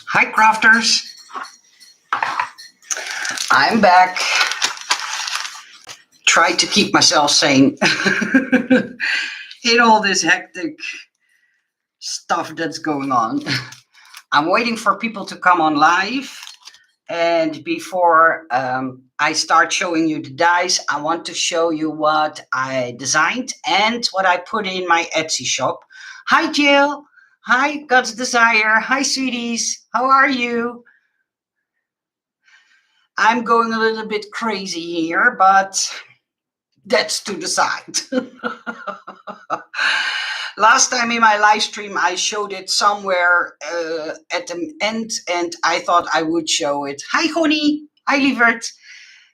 Hi crafters, I'm back. Try to keep myself sane in all this hectic stuff that's going on. I'm waiting for people to come on live, and before I start showing you the dice, I want to show you what I designed and what I put in my Etsy shop. Hi Jill, hi God's Desire, hi sweeties, how are you? I'm going a little bit crazy here, but that's to the side. Last time in my live stream, I showed it somewhere at the end, and I thought I would show it. Hi, Honey. Hi, Lievert.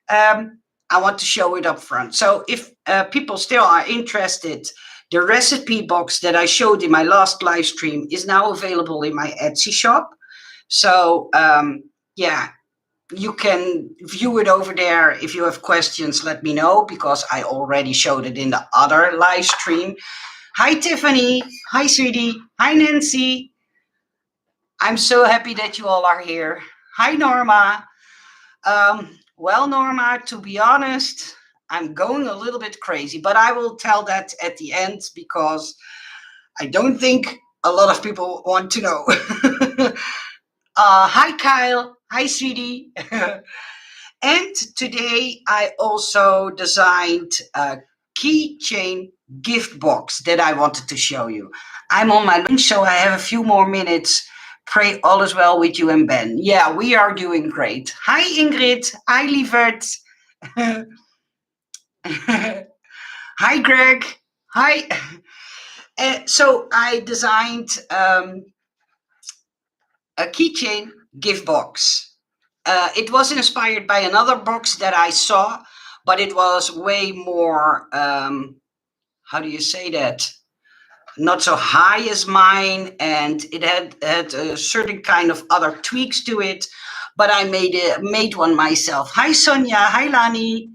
I want to show it up front. So if people still are interested, the recipe box that I showed in my last live stream is now available in my Etsy shop. So, yeah, you can view it over there. If you have questions, let me know, because I already showed it in the other live stream. Hi, Tiffany. Hi, sweetie. Hi, Nancy. I'm so happy that you all are here. Hi, Norma. Well, Norma, to be honest, I'm going a little bit crazy, but I will tell that at the end because I don't think a lot of people want to know. Hi, Kyle. Hi, sweetie. And today I also designed a Keychain Gift Box that I wanted to show you. I'm on my lunch, so I have a few more minutes. Pray all is well with you and Ben. Yeah, we are doing great. Hi, Ingrid. Hi, Lievert. Hi, Greg. Hi. So I designed a keychain gift box. It was inspired by another box that I saw, but it was way more, how do you say that? Not so high as mine, and it had a certain kind of other tweaks to it, but I made one myself. Hi, Sonia. Hi, Lani.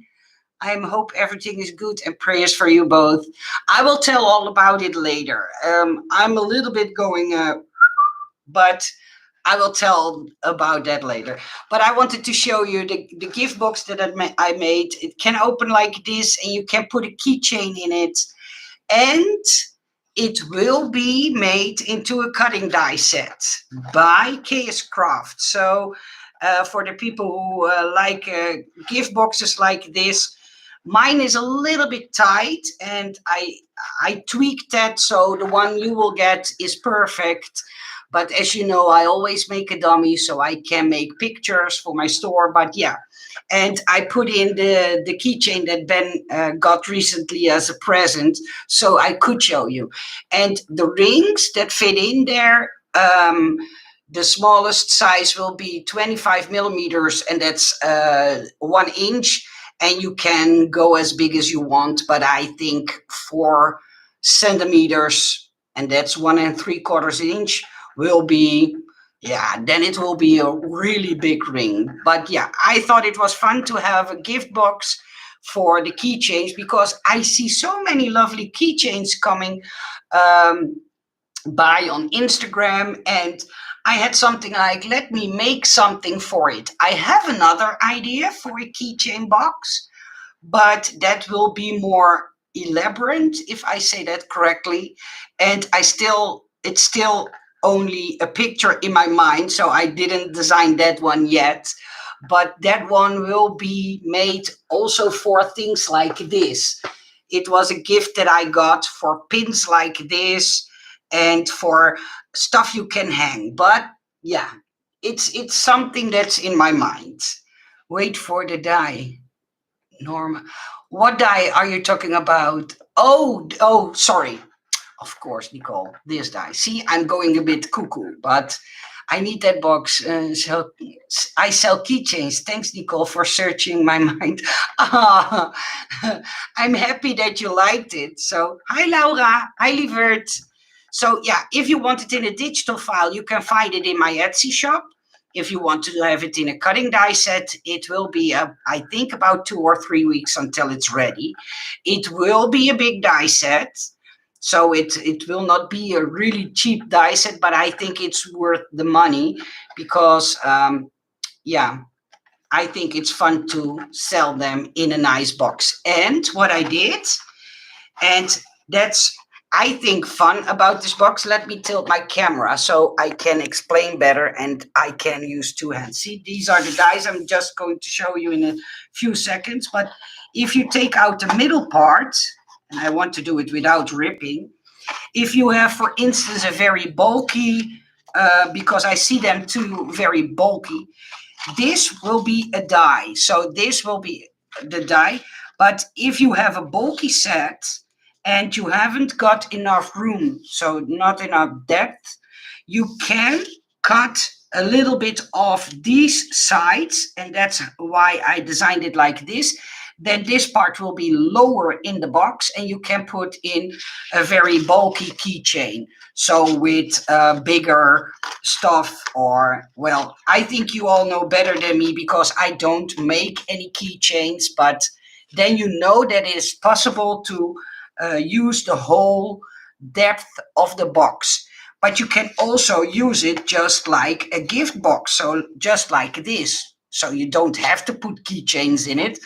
I hope everything is good, and prayers for you both. I will tell all about it later. I'm a little bit going, but I will tell about that later. But I wanted to show you the gift box that I made. It can open like this, and you can put a keychain in it. And it will be made into a cutting die set by KS Craft. So for the people who like gift boxes like this, mine is a little bit tight, and I tweaked that so the one you will get is perfect. But as you know, I always make a dummy so I can make pictures for my store. But yeah, and I put in the keychain that Ben got recently as a present, so I could show you. And the rings that fit in there, the smallest size will be 25 millimeters, and that's 1 inch. And you can go as big as you want, but I think 4 centimeters, and that's 1 3/4 inch, will be, yeah, then it will be a really big ring. But yeah, I thought it was fun to have a gift box for the keychains, because I see so many lovely keychains coming by on Instagram, and I had something like, let me make something for it. I have another idea for a keychain box, but that will be more elaborate, if I say that correctly. And it's still only a picture in my mind, so I didn't design that one yet. But that one will be made also for things like this. It was a gift that I got for pins like this and for stuff you can hang. But yeah, it's something that's in my mind. Wait for the die. Norma, what die are you talking about? Oh, sorry. Of course, Nicole, this die. See, I'm going a bit cuckoo, but I need that box. So I sell keychains. Thanks, Nicole, for searching my mind. I'm happy that you liked it. So, hi, Laura. Hi, Lievert. So, yeah, if you want it in a digital file, you can find it in my Etsy shop. If you want to have it in a cutting die set, it will be, I think, about 2 or 3 weeks until it's ready. It will be a big die set. So it will not be a really cheap die set, but I think it's worth the money because yeah, I think it's fun to sell them in a nice box. And what I did, and that's I think fun about this box. Let me tilt my camera so I can explain better and I can use two hands. See, these are the dies I'm just going to show you in a few seconds. But if you take out the middle part, and I want to do it without ripping, if you have, for instance, a very bulky, because I see them too very bulky, this will be a die. So this will be the die. But if you have a bulky set and you haven't got enough room, so not enough depth, you can cut a little bit off these sides, and that's why I designed it like this. Then this part will be lower in the box, and you can put in a very bulky keychain. So with bigger stuff, or, well, I think you all know better than me because I don't make any keychains, but then you know that it is possible to use the whole depth of the box. But you can also use it just like a gift box, so just like this. So you don't have to put keychains in it,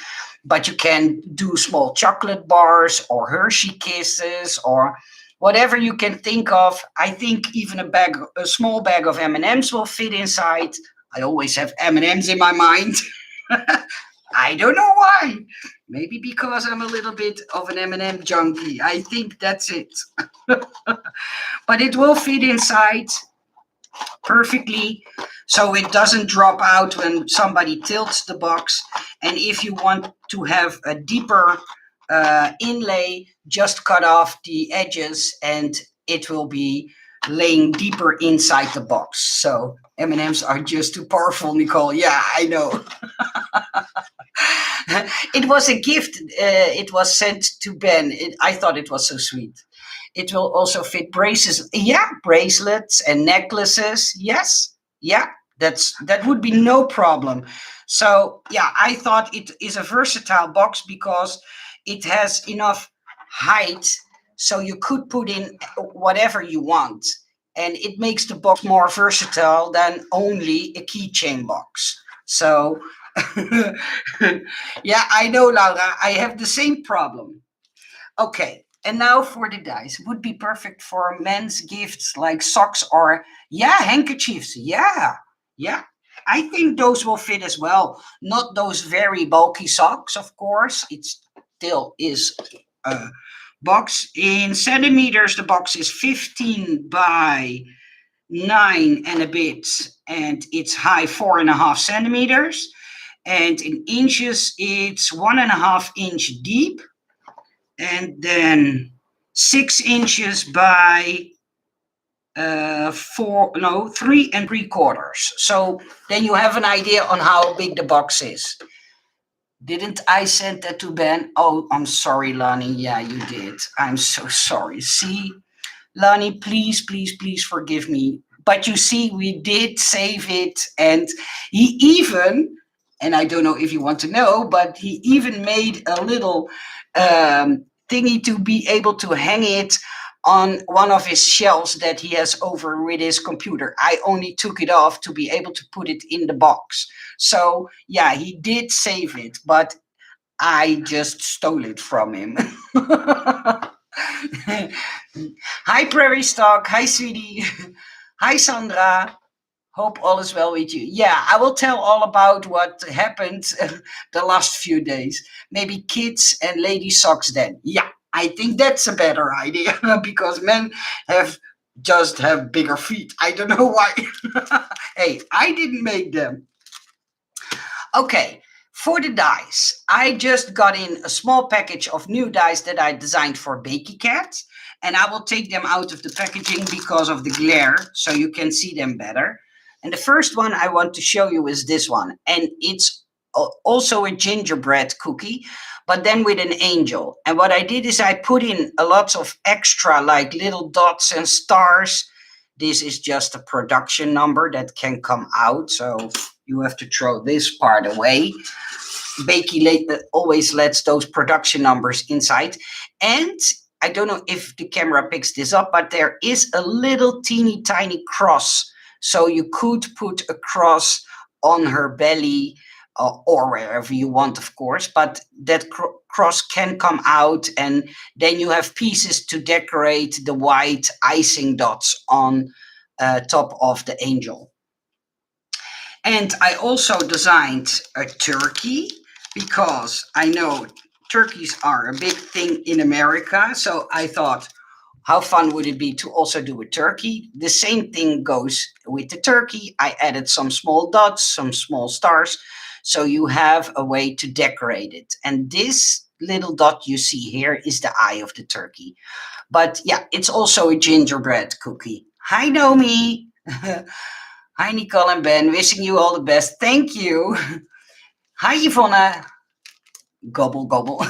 but you can do small chocolate bars or Hershey Kisses or whatever you can think of. I think even a small bag of M&Ms will fit inside. I always have M&Ms in my mind. I don't know why. Maybe because I'm a little bit of an M&M junkie. I think that's it. But it will fit inside perfectly, so it doesn't drop out when somebody tilts the box. And if you want to have a deeper inlay, just cut off the edges and it will be laying deeper inside the box. So M&Ms are just too powerful, Nicole. Yeah, I know. It was a gift. It was sent to Ben. I thought it was so sweet. It will also fit braces. Yeah, bracelets and necklaces. Yes. Yeah, that would be no problem. So yeah, I thought it is a versatile box because it has enough height so you could put in whatever you want. And it makes the box more versatile than only a keychain box. So yeah, I know, Laura. I have the same problem. Okay, and now for the dice. Would be perfect for men's gifts like socks or, yeah, handkerchiefs. Yeah, yeah. I think those will fit as well. Not those very bulky socks, of course. It still is a box. In centimeters, the box is 15 by 9 and a bit, and it's high 4.5 centimeters. And in inches, it's 1.5 inch deep, and then 6 inches by 3.75. So then you have an idea on how big the box is. Didn't I send that to Ben? Oh, I'm sorry, Lani. Yeah, you did. I'm so sorry. See, Lani, please, please, please forgive me. But you see, we did save it, and he even, and I don't know if you want to know, but he even made a little thingy to be able to hang it on one of his shelves that he has over with his computer. I only took it off to be able to put it in the box. So yeah, he did save it, but I just stole it from him. Hi, Prairie Stock. Hi, sweetie. Hi, Sandra. Hope all is well with you. Yeah, I will tell all about what happened the last few days. Maybe kids and lady socks then. Yeah, I think that's a better idea because men have bigger feet. I don't know why. Hey, I didn't make them. Okay, for the dice, I just got in a small package of new dice that I designed for Beki Cat, and I will take them out of the packaging because of the glare, so you can see them better. And the first one I want to show you is this one, and it's also a gingerbread cookie, but then with an angel. And what I did is I put in a lot of extra, like little dots and stars. This is just a production number that can come out, so you have to throw this part away. Beki always lets those production numbers inside. And I don't know if the camera picks this up, but there is a little teeny tiny cross. So you could put a cross on her belly or wherever you want, of course, but that cross can come out, and then you have pieces to decorate the white icing dots on top of the angel. And I also designed a turkey, because I know turkeys are a big thing in America. So I thought, how fun would it be to also do a turkey? The same thing goes with the turkey. I added some small dots, some small stars, so you have a way to decorate it. And this little dot you see here is the eye of the turkey. But yeah, it's also a gingerbread cookie. Hi, Nomi. Hi, Nicole and Ben. Wishing you all the best. Thank you. Hi, Yvonne. Gobble, gobble.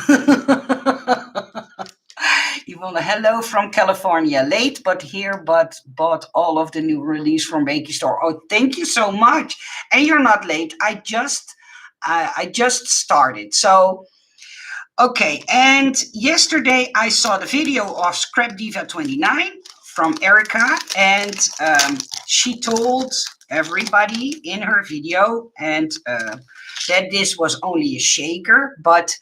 Yvonne, hello from California. Late, but here, but bought all of the new release from Beki store. Oh, thank you so much. And you're not late. I just started. So, okay. And yesterday I saw the video of Scrap Diva 29 from Erica, and she told everybody in her video and that this was only a shaker, but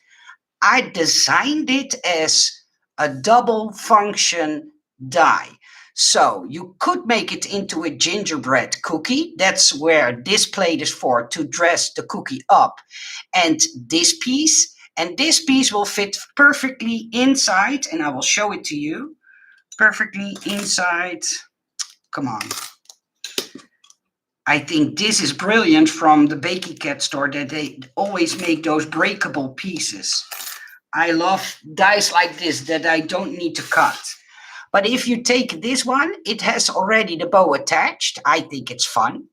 I designed it as a double function die. So you could make it into a gingerbread cookie. That's where this plate is for, to dress the cookie up. And this piece will fit perfectly inside, and I will show it to you. Perfectly inside. Come on. I think this is brilliant from the Beki Cat store, that they always make those breakable pieces. I love dies like this that I don't need to cut. But if you take this one, it has already the bow attached. I think it's fun.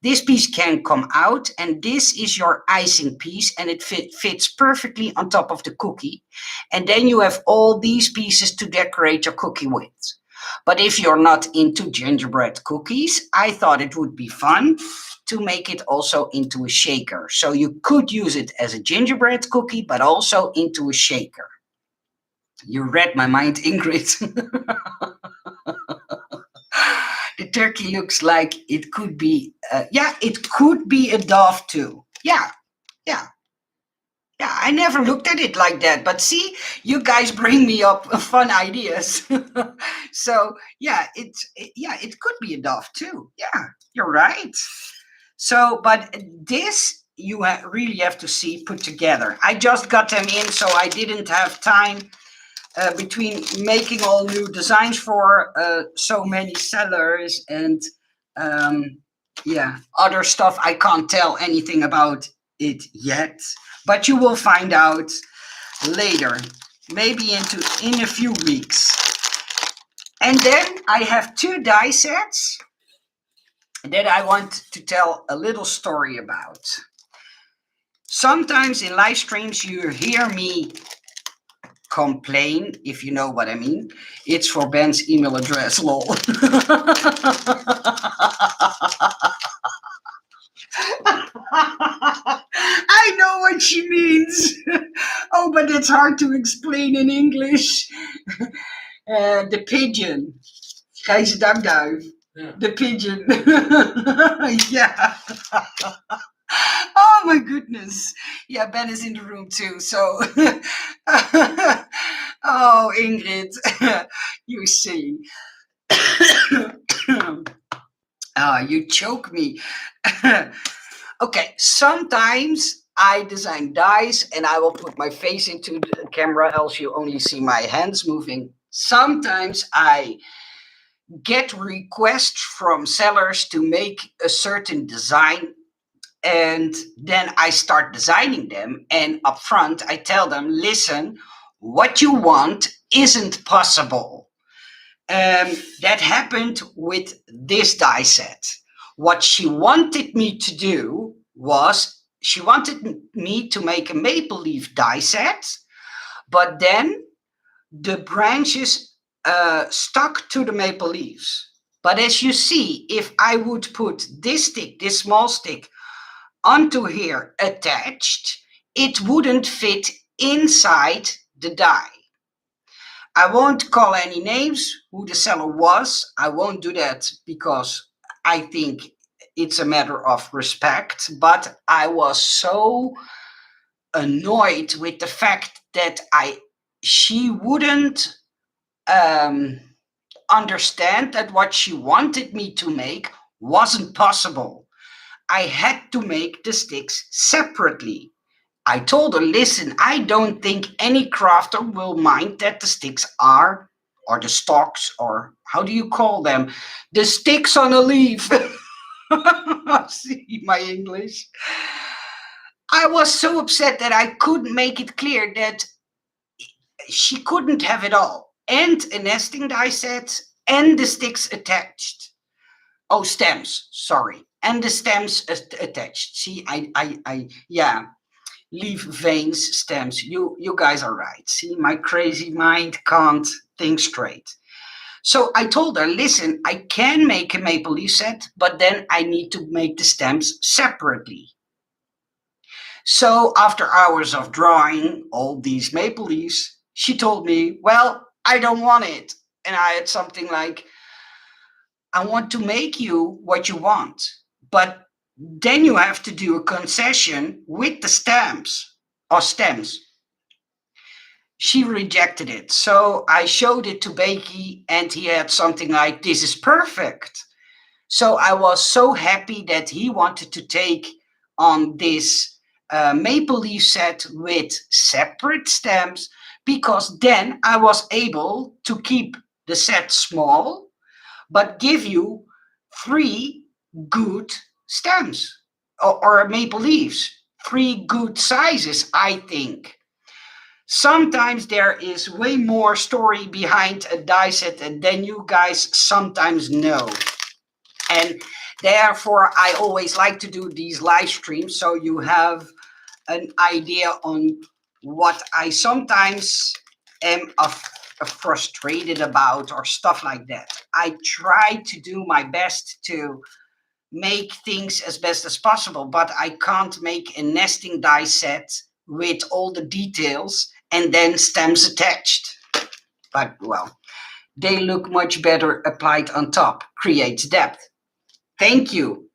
This piece can come out, and this is your icing piece, and it fits perfectly on top of the cookie. And then you have all these pieces to decorate your cookie with. But if you're not into gingerbread cookies, I thought it would be fun to make it also into a shaker. So you could use it as a gingerbread cookie, but also into a shaker. You read my mind, Ingrid. The turkey looks like it could be, it could be a dove too. Yeah. I never looked at it like that, but see, you guys bring me up fun ideas. So it could be a dove too. Yeah, you're right. So, but this you really have to see put together. I just got them in, so I didn't have time between making all new designs for so many sellers and other stuff. I can't tell anything about it yet, but you will find out later, maybe in a few weeks. And then I have 2 die sets that I want to tell a little story about. Sometimes in live streams you hear me complain, if you know what I mean. It's for Ben's email address, lol. I know what she means. Oh, but it's hard to explain in English. The pigeon. Grijze dakduif. Yeah. The pigeon. Yeah. Oh my goodness. Yeah, Ben is in the room too. So, oh, Ingrid, you see. You choke me. Okay, sometimes I design dies and I will put my face into the camera, else you only see my hands moving. Sometimes I get requests from sellers to make a certain design, and then I start designing them, and up front I tell them, listen, what you want isn't possible. That happened with this die set. What she wanted me to do was, she wanted me to make a maple leaf die set, but then the branches stuck to the maple leaves. But as you see, if I would put this stick, this small stick, onto here attached, it wouldn't fit inside the die. I won't call any names who the seller was. I won't do that because I think it's a matter of respect. But I was so annoyed with the fact that she wouldn't understand that what she wanted me to make wasn't possible. I had to make the sticks separately. I told her, listen, I don't think any crafter will mind that the sticks are, or the stalks, or how do you call them? The sticks on a leaf. See my English. I was so upset that I couldn't make it clear that she couldn't have it all. And a nesting die set and the sticks attached. Oh, stems, sorry. And the stems attached. See, yeah. Leaf veins, stems. You guys are right. See, my crazy mind can't think straight. So I told her, listen, I can make a maple leaf set, but then I need to make the stems separately. So after hours of drawing all these maple leaves, she told me, well, I don't want it. And I had something like, I want to make you what you want, but then you have to do a concession with the stamps or stems. She rejected it. So I showed it to Beki and he had something like, this is perfect. So I was so happy that he wanted to take on this maple leaf set with separate stems, because then I was able to keep the set small, but give you 3 good stems or maple leaves, 3 good sizes, I think. Sometimes there is way more story behind a die set than you guys sometimes know. And therefore, I always like to do these live streams so you have an idea on what I sometimes am frustrated about or stuff like that. I try to do my best to make things as best as possible, but I can't make a nesting die set with all the details and then stems attached. But well, they look much better applied on top, creates depth. Thank you.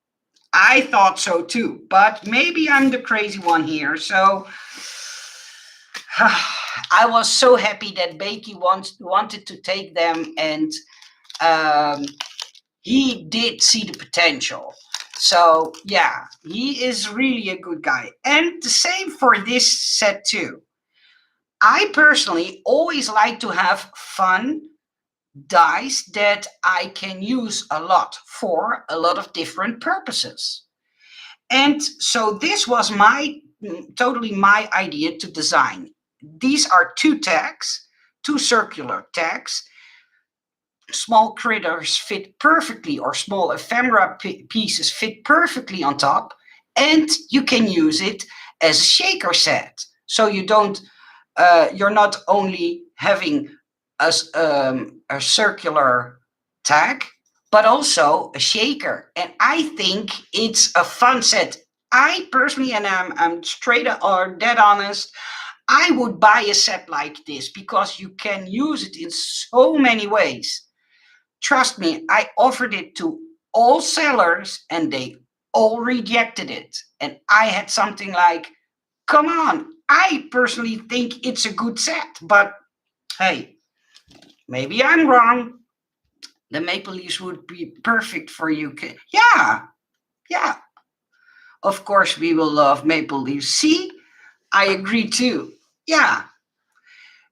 I thought so too, but maybe I'm the crazy one here. So I was so happy that Beki wanted to take them, and he did see the potential. So yeah, he is really a good guy. And the same for this set too. I personally always like to have fun dies that I can use a lot for a lot of different purposes. And so this was totally my idea to design. These are 2 tags, 2 circular tags. Small critters fit perfectly, or small ephemera pieces fit perfectly on top, and you can use it as a shaker set. So you don't, you're not only having a circular tag, but also a shaker. And I think it's a fun set. I personally, and I'm straight or dead honest, I would buy a set like this because you can use it in so many ways. Trust me, I offered it to all sellers and they all rejected it. And I had something like, come on, I personally think it's a good set, but hey, maybe I'm wrong. The maple leaves would be perfect for you. Yeah. Of course, we will love maple leaves. See, I agree too. Yeah.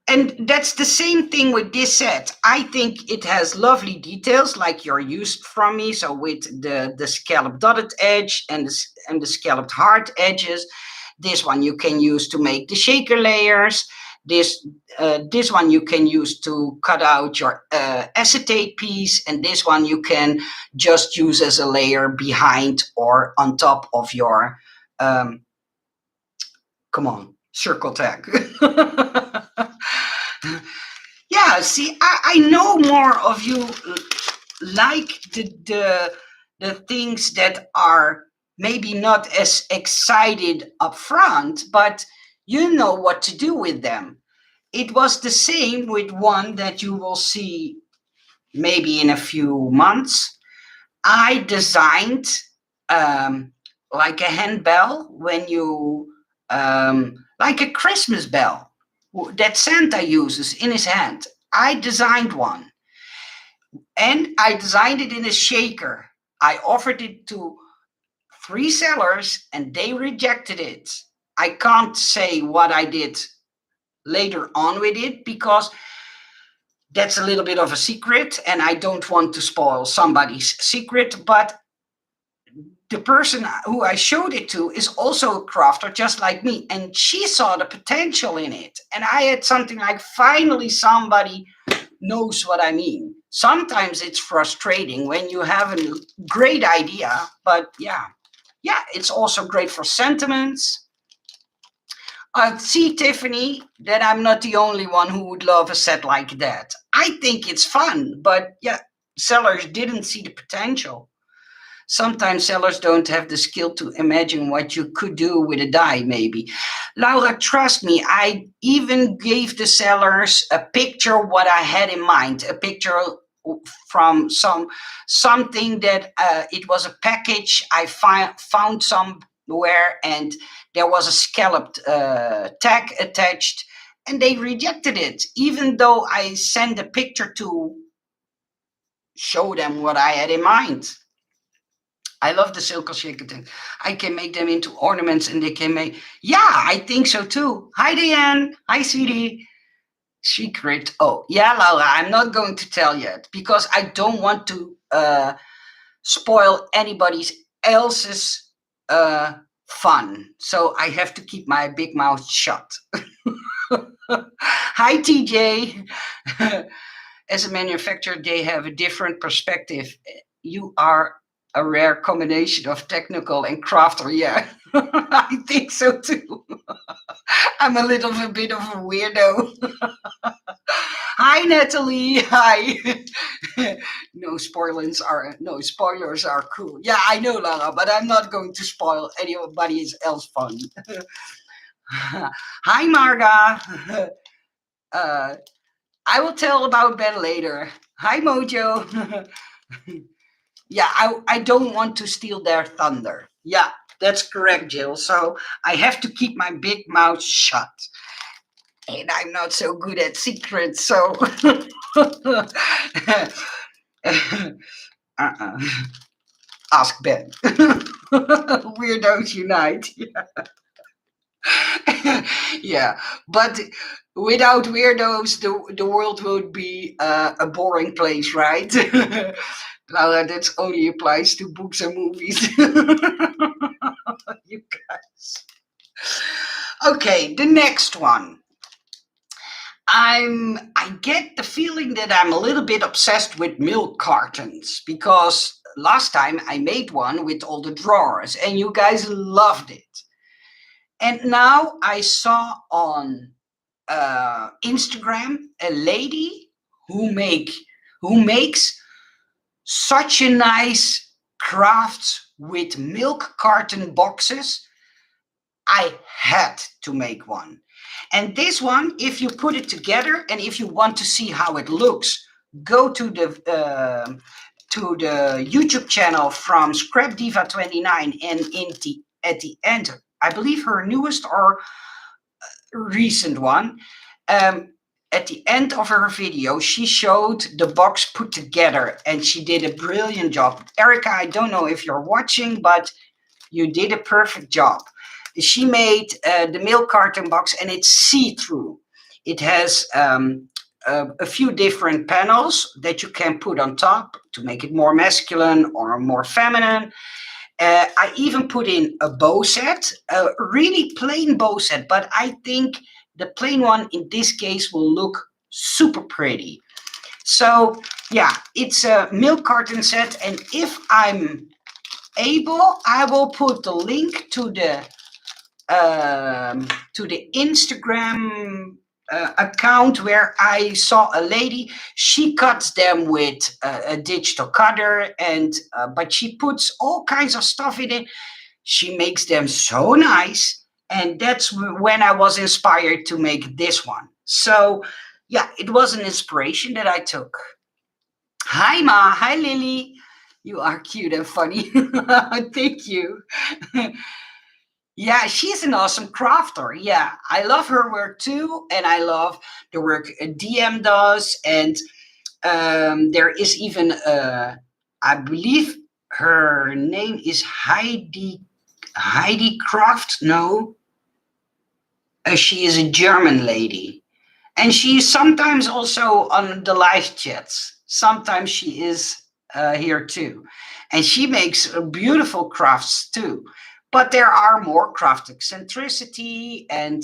And that's the same thing with this set. I think it has lovely details like you're used from me. So with the scallop dotted edge and the scalloped hard edges. This one you can use to make the shaker layers. This one you can use to cut out your acetate piece. And this one you can just use as a layer behind or on top of your, circle tag. Yeah, see, I know more of you like the things that are maybe not as excited up front, but you know what to do with them. it was the same with one that you will see maybe in a few months. I designed like a handbell when you, like a Christmas bell that Santa uses in his hand. I designed one, and I designed it in a shaker. I offered it to 3 sellers and they rejected it. I can't say what I did later on with it because that's a little bit of a secret and I don't want to spoil somebody's secret. But the person who I showed it to is also a crafter just like me, and she saw the potential in it. And I had something like, finally somebody knows what I mean. Sometimes it's frustrating when you have a great idea, but yeah, it's also great for sentiments. See, Tiffany, that I'm not the only one who would love a set like that. I think it's fun, but yeah, sellers didn't see the potential. Sometimes sellers don't have the skill to imagine what you could do with a die, maybe. Laura, trust me, I even gave the sellers a picture of what I had in mind, a picture from something that it was a package I found somewhere, and there was a scalloped tag attached, and they rejected it, even though I sent a picture to show them what I had in mind. I love the silk shaker thing. I can make them into ornaments and they can make... Yeah, I think so too. Hi, Diane. Hi, sweetie. Secret. Oh, yeah, Laura, I'm not going to tell yet because I don't want to spoil anybody else's fun. So I have to keep my big mouth shut. Hi, TJ. As a manufacturer, they have a different perspective. You are a rare combination of technical and crafter. Yeah, I think so too. I'm a little bit of a weirdo. Hi, Natalie. Hi. No spoilers are cool. Yeah, I know, Lara, but I'm not going to spoil anybody else's fun. Hi, Marga. I will tell about Ben later. Hi, Mojo. Yeah, I don't want to steal their thunder. Yeah, that's correct, Jill. So I have to keep my big mouth shut. And I'm not so good at secrets, so... Ask Ben. Weirdos unite. Yeah, but without weirdos, the world would be a boring place, right? Laura, that only applies to books and movies. You guys. Okay, the next one. I get the feeling that I'm a little bit obsessed with milk cartons because last time I made one with all the drawers and you guys loved it. And now I saw on Instagram a lady who makes such a nice crafts with milk carton boxes. I had to make one. And this one, if you put it together and if you want to see how it looks, go to the YouTube channel from Scrap Diva 29, and at the end, I believe her newest or recent one, at the end of her video, she showed the box put together and she did a brilliant job. Erica, I don't know if you're watching, but you did a perfect job. She made the milk carton box and it's see-through. It has a few different panels that you can put on top to make it more masculine or more feminine. I even put in a bow set, a really plain bow set, but I think the plain one in this case will look super pretty. So yeah, it's a milk carton set, and if I'm able, I will put the link to the Instagram account where I saw a lady. She cuts them with a digital cutter, and but she puts all kinds of stuff in it. She makes them so nice, and that's when I was inspired to make this one. So, yeah, it was an inspiration that I took. Hi, Ma. Hi, Lily. You are cute and funny. Thank you. Yeah, she's an awesome crafter. Yeah, I love her work too, and I love the work DM does. And there is even, I believe her name is Heidi Kraft. No, she is a German lady, and she is sometimes also on the live chats. Sometimes she is here too, and she makes beautiful crafts too. But there are more craft eccentricity and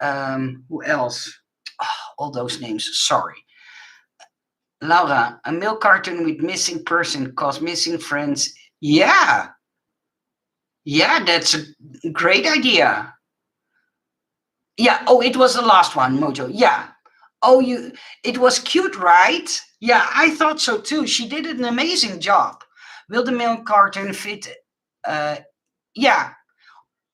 who else? Oh, all those names. Sorry. Laura, a milk carton with missing person cause missing friends. Yeah, yeah, that's a great idea. Yeah. Oh, it was the last one, Mojo. Yeah. Oh, it was cute, right? Yeah, I thought so too. She did an amazing job. Will the milk carton fit? Uh, yeah,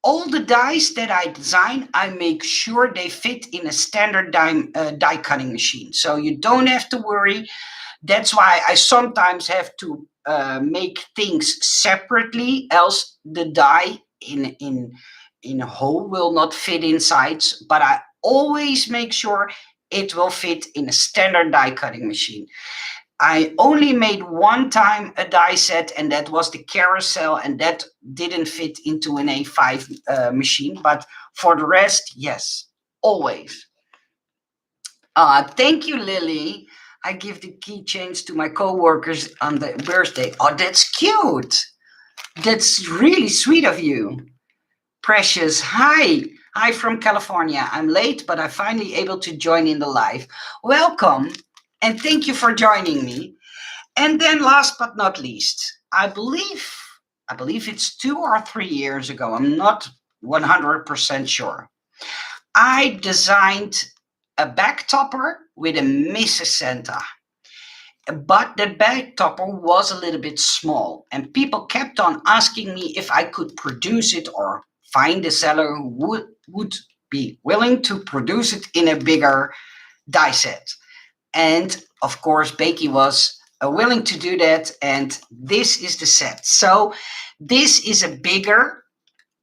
all the dies that I design, I make sure they fit in a standard die cutting machine. So you don't have to worry. That's why I sometimes have to make things separately, else the die in a hole will not fit inside. But I always make sure it will fit in a standard die cutting machine. I only made one time a die set, and that was the carousel, and that didn't fit into an A5 machine. But for the rest, yes, always. Thank you, Lily. I give the keychains to my coworkers on the birthday. Oh, that's cute. That's really sweet of you. Precious, hi. Hi from California. I'm late, but I'm finally able to join in the live. Welcome, and thank you for joining me. And then last but not least, I believe it's 2 or 3 years ago. I'm not 100% sure. I designed a back topper with a Mrs. Santa. But the back topper was a little bit small, and people kept on asking me if I could produce it or find a seller who would be willing to produce it in a bigger die set. And of course, Beki was willing to do that, and this is the set. So this is a bigger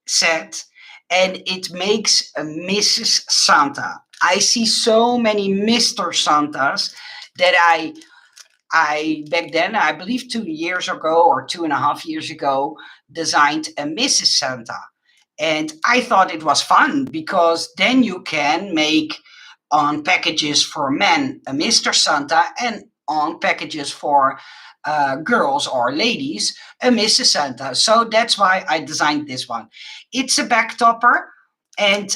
set, and it makes a Mrs. Santa. I see so many Mr. Santas that I back then, I believe 2 years ago or 2.5 years ago, designed a Mrs. Santa. And I thought it was fun because then you can make on packages for men a Mr. Santa, and on packages for girls or ladies a Mrs. Santa. So that's why I designed this one. It's a back topper, and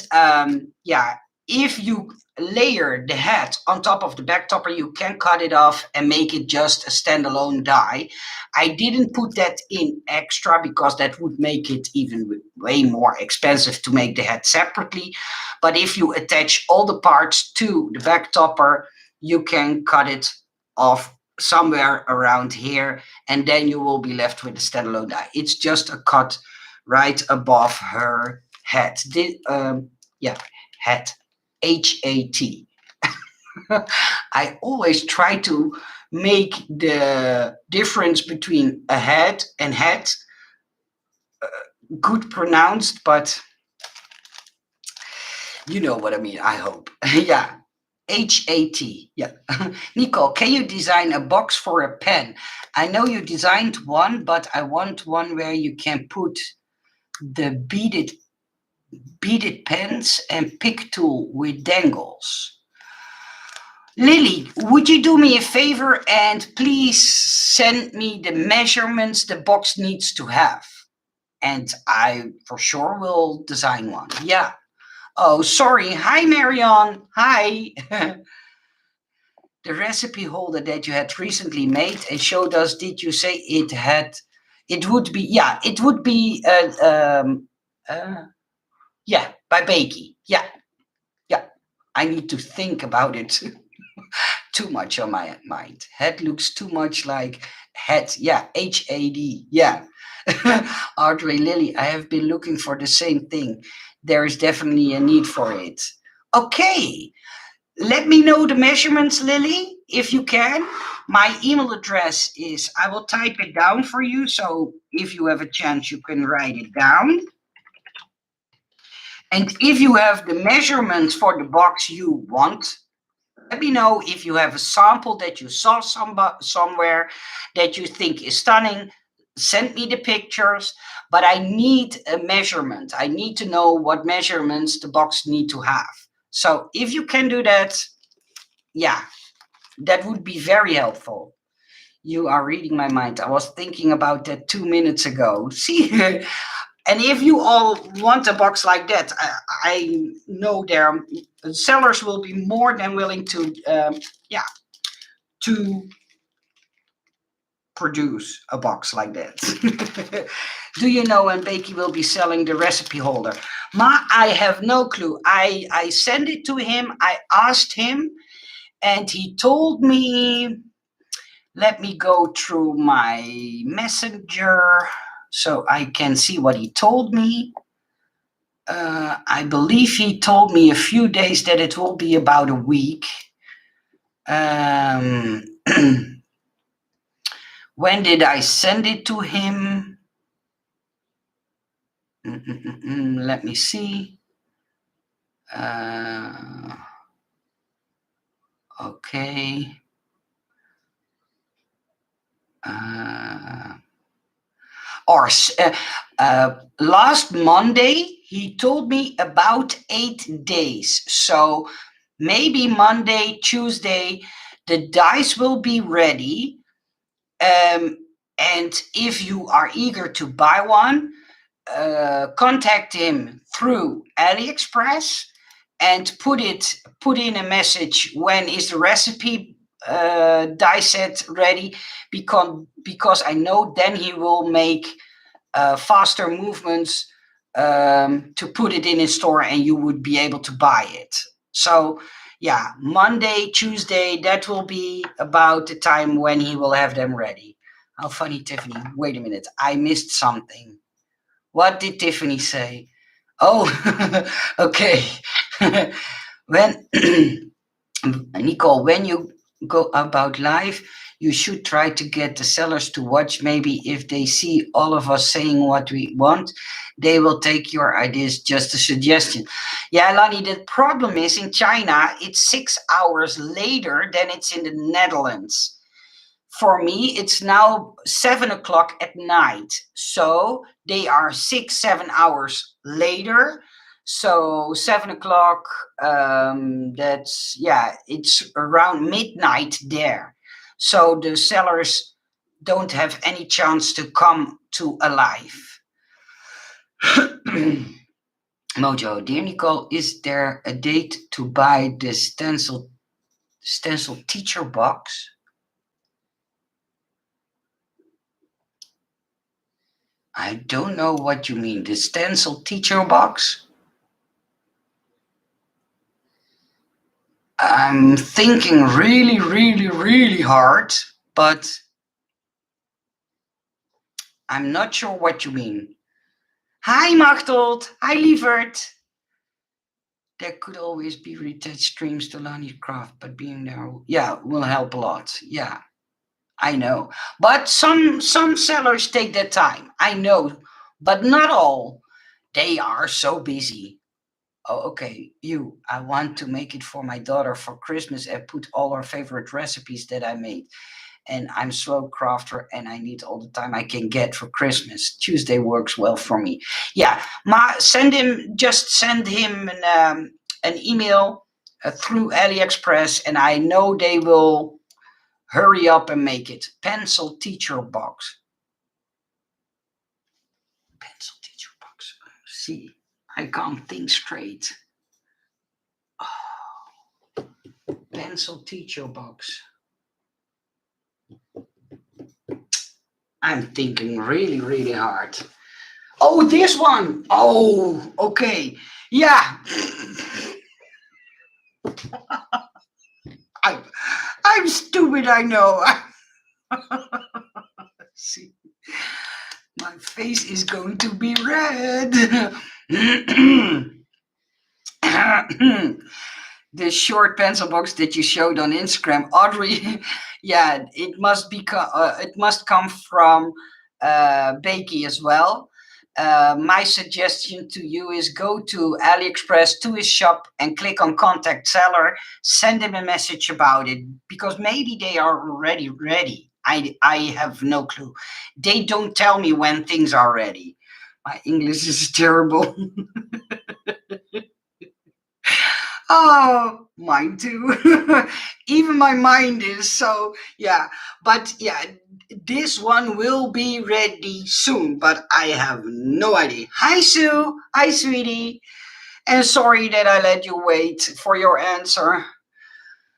yeah, if you layer the hat on top of the back topper, you can cut it off and make it just a standalone die. I didn't put that in extra because that would make it even way more expensive to make the hat separately. But if you attach all the parts to the back topper, you can cut it off somewhere around here, and then you will be left with a standalone die. It's just a cut right above her head. Yeah, hat. HAT. I always try to make the difference between a head and hat good pronounced, but you know what I mean, I hope. Yeah. HAT. Yeah. Nicole, can you design a box for a pen? I know you designed one, but I want one where you can put the beaded pens and pick tool with dangles. Lily, would you do me a favor and please send me the measurements the box needs to have? And I for sure will design one. Yeah. Oh, sorry. Hi, Marion. Hi. The recipe holder that you had recently made and showed us, did you say it would be, yeah, it would be, yeah, by Beki. Yeah, yeah. I need to think about it. Too much on my mind. Head looks too much like head. Yeah, HAD. Yeah. Audrey Lily, I have been looking for the same thing. There is definitely a need for it. Okay. Let me know the measurements, Lily, if you can. My email address is, I will type it down for you. So if you have a chance, you can write it down. And if you have the measurements for the box you want, let me know. If you have a sample that you saw somewhere that you think is stunning, send me the pictures. But I need a measurement. I need to know what measurements the box need to have. So if you can do that, yeah, that would be very helpful. You are reading my mind. I was thinking about that 2 minutes ago. See, and if you all want a box like that, I know their sellers will be more than willing to, to produce a box like that. Do you know when Beki will be selling the recipe holder? I have no clue. I sent it to him. I asked him, and he told me. Let me go through my messenger so I can see what he told me. I believe he told me a few days that it will be about a week. When did I send it to him? Let me see. Okay. Last Monday, he told me about 8 days. So maybe Monday, Tuesday, the dice will be ready. And if you are eager to buy one, contact him through AliExpress and put in a message, when is the recipe die set ready, because I know then he will make faster movements to put it in his store, and you would be able to buy it. So yeah, Monday, Tuesday, that will be about the time when he will have them ready. How funny, Tiffany. Wait a minute, I missed something. What did Tiffany say? Oh, okay. When Nicole, when you go about live, you should try to get the sellers to watch. Maybe if they see all of us saying what we want, they will take your ideas. Just a suggestion. Yeah, Lani, the problem is in China, it's 6 hours later than it's in the Netherlands. For me, it's now 7 o'clock at night. So they are 6, 7 hours later. So 7 o'clock, it's around midnight there. So the sellers don't have any chance to come to alive. Mojo, dear Nicole, is there a date to buy the stencil teacher box? I don't know what you mean. The stencil teacher box? I'm thinking really, really, really hard, but I'm not sure what you mean. Hi, Machtold. Hi, Lievert. There could always be retouched streams to learn your craft, but being there, will help a lot. Yeah, I know. But some sellers take their time. I know, but not all. They are so busy. Oh, okay. I want to make it for my daughter for Christmas and put all her favorite recipes that I made. And I'm slow crafter and I need all the time I can get for Christmas. Tuesday works well for me. Yeah, send him an email through AliExpress, and I know they will hurry up and make it. Pencil teacher box. Pencil teacher box. See, I can't think straight. Oh, pencil teacher box. I'm thinking really, really hard. Oh, this one. Oh, okay. Yeah. I'm stupid, I know. See, my face is going to be red. the short pencil box that you showed on Instagram, Audrey. Yeah, it must come from Beki as well. My suggestion to you is go to AliExpress to his shop and click on contact seller. Send him a message about it because maybe they are already ready. I have no clue. They don't tell me when things are ready. My English is terrible. Oh, mine too. Even my mind is so, yeah. But yeah, this one will be ready soon, but I have no idea. Hi, Sue. Hi, sweetie. And sorry that I let you wait for your answer,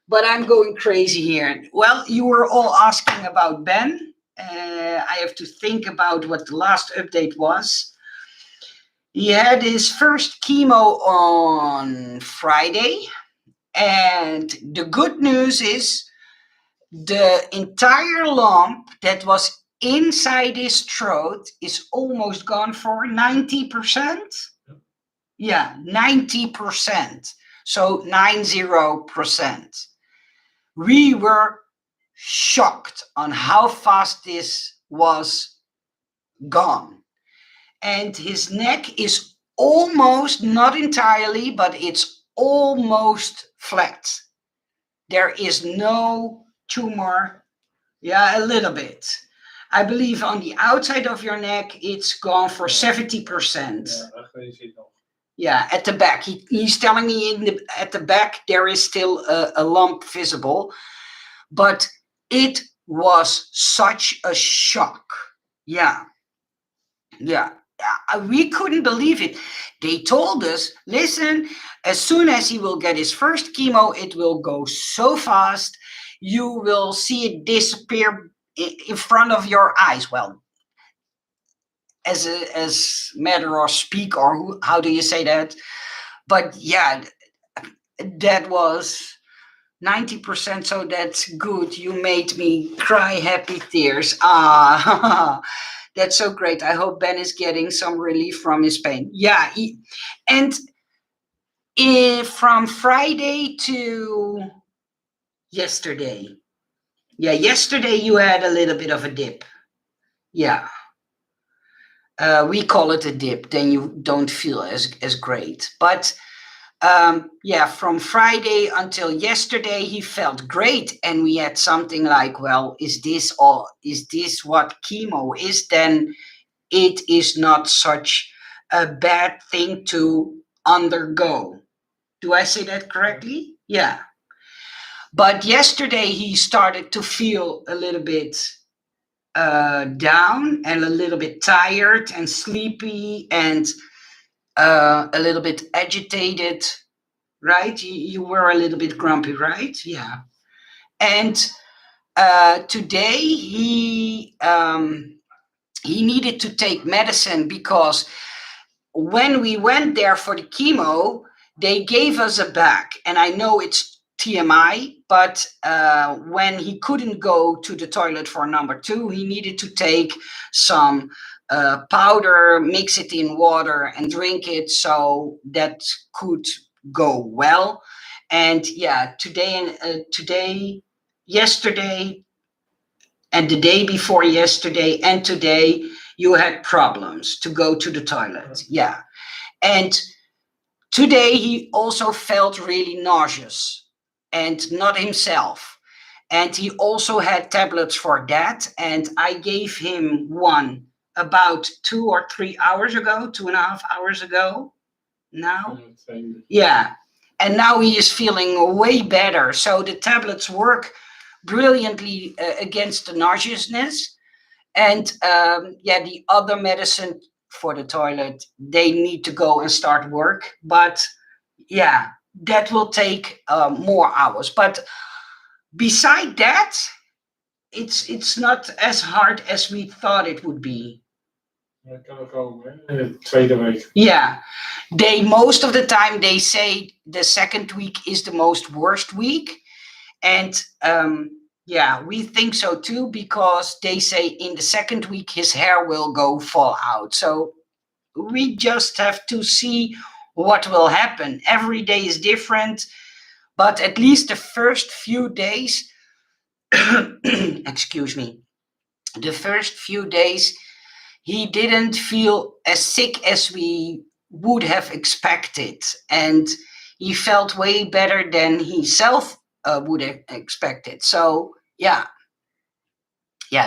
but I'm going crazy here. Well, you were all asking about Ben. I have to think about what the last update was. He had his first chemo on Friday. And the good news is the entire lump that was inside his throat is almost gone for 90%. Yeah, 90%. So 90%. We were shocked on how fast this was gone. And his neck is almost, not entirely, but it's almost flat. There is no tumor. Yeah, a little bit. I believe on the outside of your neck, it's gone for 70%. Yeah, at the back. He's telling me at the back there is still a lump visible, but it was such a shock. Yeah, yeah. We couldn't believe it. They told us, listen, as soon as he will get his first chemo, it will go so fast, you will see it disappear in front of your eyes. Well, as matter of speak, or how do you say that? But yeah, that was 90%, so that's good. You made me cry happy tears. Ah, that's so great. I hope Ben is getting some relief from his pain. Yeah, and from Friday to yesterday. Yeah, yesterday you had a little bit of a dip. Yeah. We call it a dip, then you don't feel as great. But yeah, from Friday until yesterday, he felt great. And we had something like, well, is this what chemo is? Then it is not such a bad thing to undergo. Do I say that correctly? Yeah. But yesterday he started to feel a little bit down and a little bit tired and sleepy and a little bit agitated, right? You were a little bit grumpy, right? Yeah. And today he needed to take medicine because when we went there for the chemo, they gave us a bag. And I know it's TMI, but when he couldn't go to the toilet for number 2, he needed to take some powder, mix it in water and drink it so that could go well. And yeah, today, yesterday, and the day before yesterday and today, you had problems to go to the toilet. Yeah. And today he also felt really nauseous and not himself. And he also had tablets for that. And I gave him one about 2 or 3 hours ago, 2.5 hours ago now. Yeah. And now he is feeling way better. So the tablets work brilliantly against the nauseousness. And yeah, the other medicine for the toilet, they need to go and start work. But yeah, that will take more hours. But beside that, it's not as hard as we thought it would be. Yeah, most of the time they say the second week is the most worst week, and yeah, we think so too, because they say in the second week his hair will fall out. So we just have to see what will happen. Every day is different, but at least the first few days, excuse me, the first few days, he didn't feel as sick as we would have expected. And he felt way better than he self would have expected. So, yeah,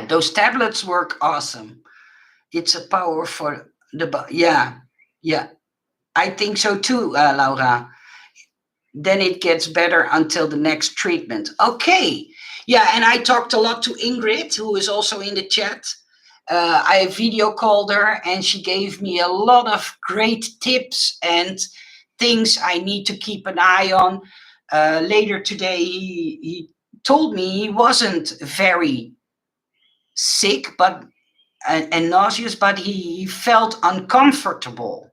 those tablets work awesome. It's a power for the, yeah, I think so too, Laura. Then it gets better until the next treatment. Okay. Yeah, and I talked a lot to Ingrid, who is also in the chat. I video called her and she gave me a lot of great tips and things I need to keep an eye on. Later today, he told me he wasn't very sick and nauseous, but he felt uncomfortable.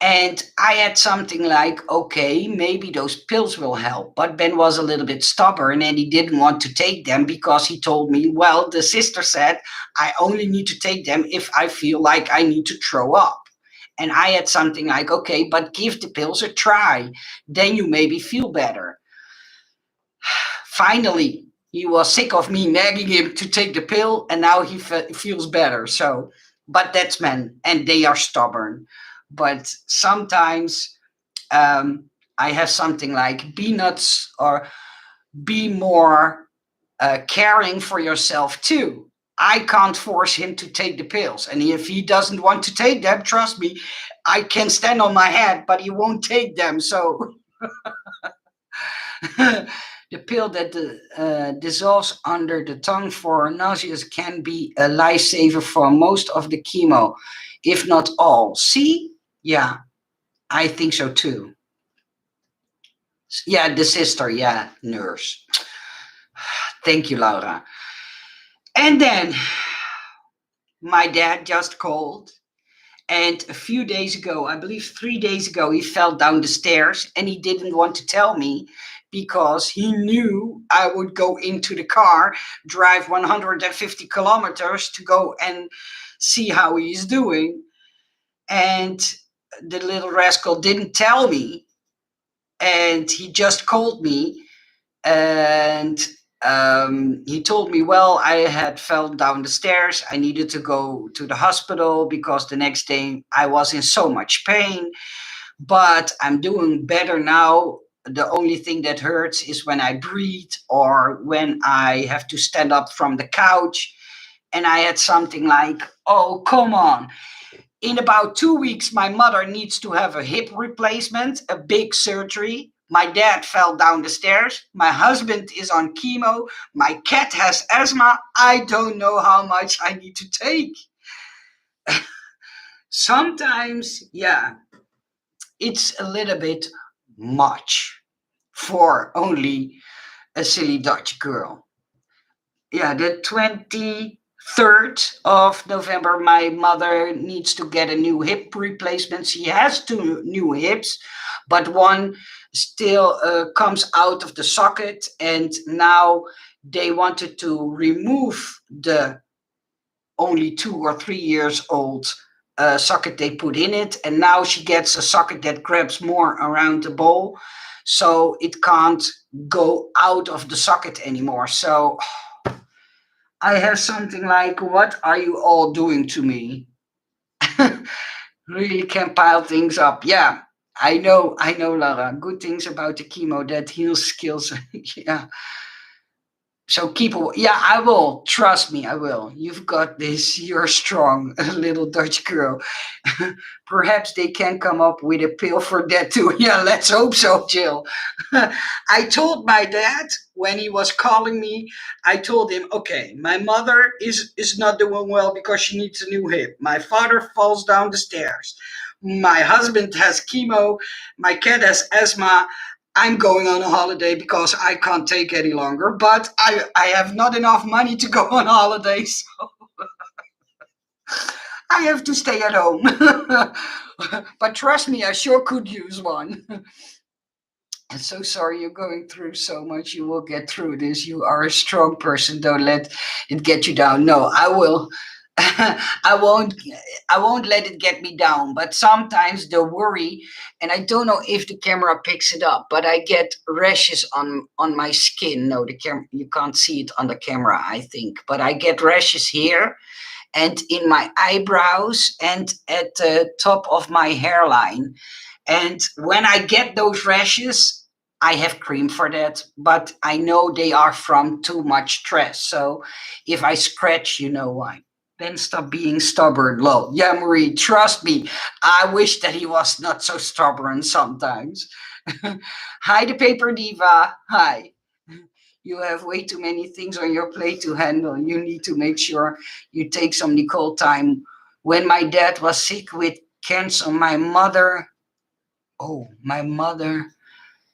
And I had something like, okay, maybe those pills will help. But Ben was a little bit stubborn and he didn't want to take them because he told me, well, the sister said, I only need to take them if I feel like I need to throw up. And I had something like, okay, but give the pills a try. Then you maybe feel better. Finally, he was sick of me nagging him to take the pill and now he feels better. So, but that's men and they are stubborn. But sometimes I have something like be nuts or be more caring for yourself too. I can't force him to take the pills. And if he doesn't want to take them, trust me, I can stand on my head, but he won't take them. So the pill that dissolves under the tongue for nauseous can be a lifesaver for most of the chemo, if not all. See? Yeah, I think so too. Yeah, the sister, yeah, nurse. Thank you, Laura. And then my dad just called. And a few days ago, I believe 3 days ago, he fell down the stairs and he didn't want to tell me because he knew I would go into the car, drive 150 kilometers to go and see how he's doing. And the little rascal didn't tell me. And he just called me and he told me, well, I had fell down the stairs. I needed to go to the hospital because the next day I was in so much pain, but I'm doing better now. The only thing that hurts is when I breathe or when I have to stand up from the couch. And I had something like, oh, come on. In about 2 weeks, my mother needs to have a hip replacement, a big surgery. My dad fell down the stairs. My husband is on chemo. My cat has asthma. I don't know how much I need to take. Sometimes, yeah, it's a little bit much for only a silly Dutch girl. Yeah, the 23rd of November, my mother needs to get a new hip replacement. She has 2 new hips, but one still comes out of the socket. And now they wanted to remove the only 2 or 3 years old socket they put in it. And now she gets a socket that grabs more around the bowl. So it can't go out of the socket anymore. So I have something like, what are you all doing to me? Really can pile things up. Yeah, I know, Lara. Good things about the chemo that heals skills. Yeah. So keep away. Yeah, I will. Trust me, I will. You've got this. You're strong, little Dutch girl. Perhaps they can come up with a pill for that too. Yeah, let's hope so, Jill. I told my dad when he was calling me, I told him, okay, my mother is not doing well because she needs a new hip. My father falls down the stairs. My husband has chemo. My cat has asthma. I'm going on a holiday because I can't take any longer, but I have not enough money to go on holidays. So I have to stay at home. But trust me, I sure could use one. I'm so sorry you're going through so much. You will get through this. You are a strong person. Don't let it get you down. No, I will. I won't let it get me down, but sometimes the worry, and I don't know if the camera picks it up, but I get rashes on my skin. No, the camera, you can't see it on the camera, I think, but I get rashes here and in my eyebrows and at the top of my hairline. And when I get those rashes, I have cream for that, but I know they are from too much stress. So if I scratch, you know why. Then stop being stubborn, lol. Yeah, Marie, trust me. I wish that he was not so stubborn sometimes. Hi, the paper diva. Hi. You have way too many things on your plate to handle. You need to make sure you take some Nicole time. When my dad was sick with cancer, my mother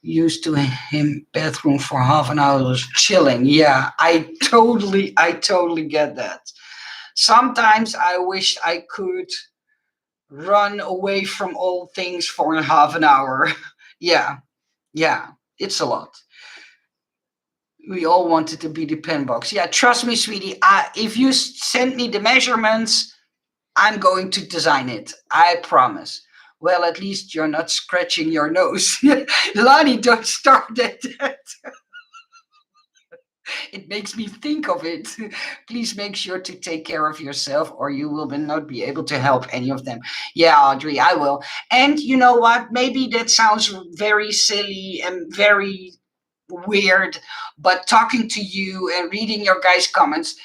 used to him bathroom for half an hour was chilling. Yeah, I totally get that. Sometimes I wish I could run away from all things for a half an hour. Yeah, yeah, it's a lot. We all wanted to be the pen box. Yeah, trust me, sweetie. If you send me the measurements, I'm going to design it. I promise. Well, at least you're not scratching your nose. Lonnie, don't start that. It makes me think of it. Please make sure to take care of yourself or you will not be able to help any of them. Yeah, Audrey, I will. And you know what? Maybe that sounds very silly and very weird, but talking to you and reading your guys' comments,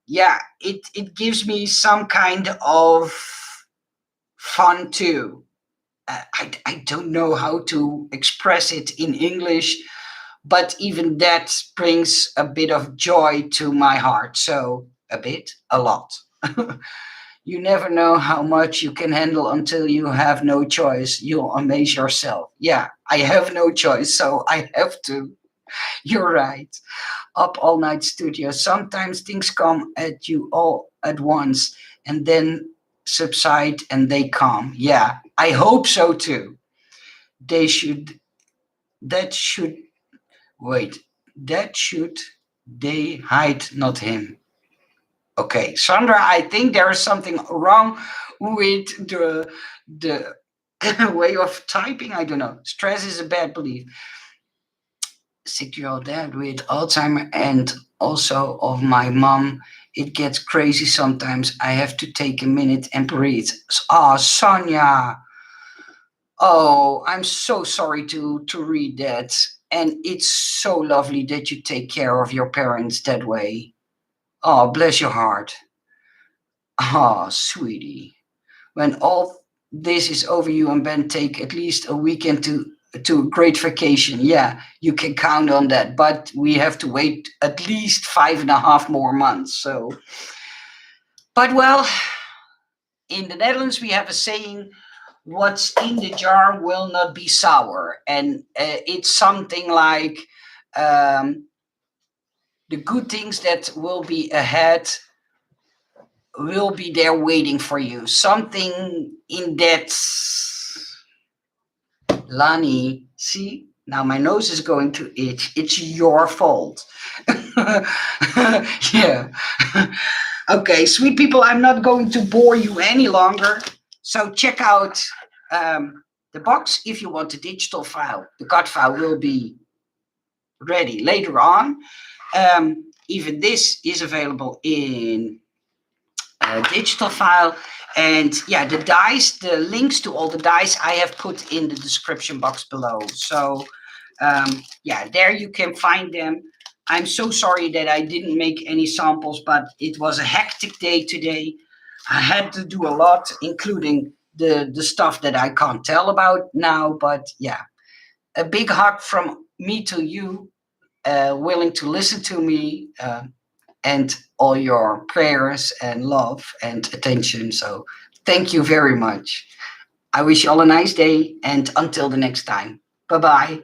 yeah, it gives me some kind of fun too. I don't know how to express it in English, but even that brings a bit of joy to my heart. So, a bit, a lot. You never know how much you can handle until you have no choice. You'll amaze yourself. Yeah, I have no choice, so I have to. You're right. Up all night studio. Sometimes things come at you all at once and then subside and they calm. Yeah, I hope so too. They should, that should, wait, that should they hide, not him. Okay, Sandra, I think there is something wrong with the way of typing. I don't know. Stress is a bad belief. 6-year-old dad with Alzheimer and also of my mom. It gets crazy sometimes. I have to take a minute and breathe. Oh, Sonia. Oh, I'm so sorry to read that. And it's so lovely that you take care of your parents that way. Oh, bless your heart. Oh, sweetie. When all this is over, you and Ben take at least a weekend to a great vacation. Yeah, you can count on that. But we have to wait at least 5.5 more months. So, but well, in the Netherlands we have a saying: "What's in the jar will not be sour," and it's something like the good things that will be ahead will be there waiting for you. Something in that. Lani, see, now my nose is going to itch. It's your fault. Yeah. Okay, sweet people, I'm not going to bore you any longer. So check out the box if you want the digital file. The card file will be ready later on. Even this is available in digital file. And yeah, the dice, the links to all the dice I have put in the description box below. So yeah, there you can find them. I'm so sorry that I didn't make any samples, but it was a hectic day today. I had to do a lot, including the stuff that I can't tell about now. But yeah, a big hug from me to you, willing to listen to me. And all your prayers and love and attention. So thank you very much. I wish you all a nice day and until the next time. Bye bye.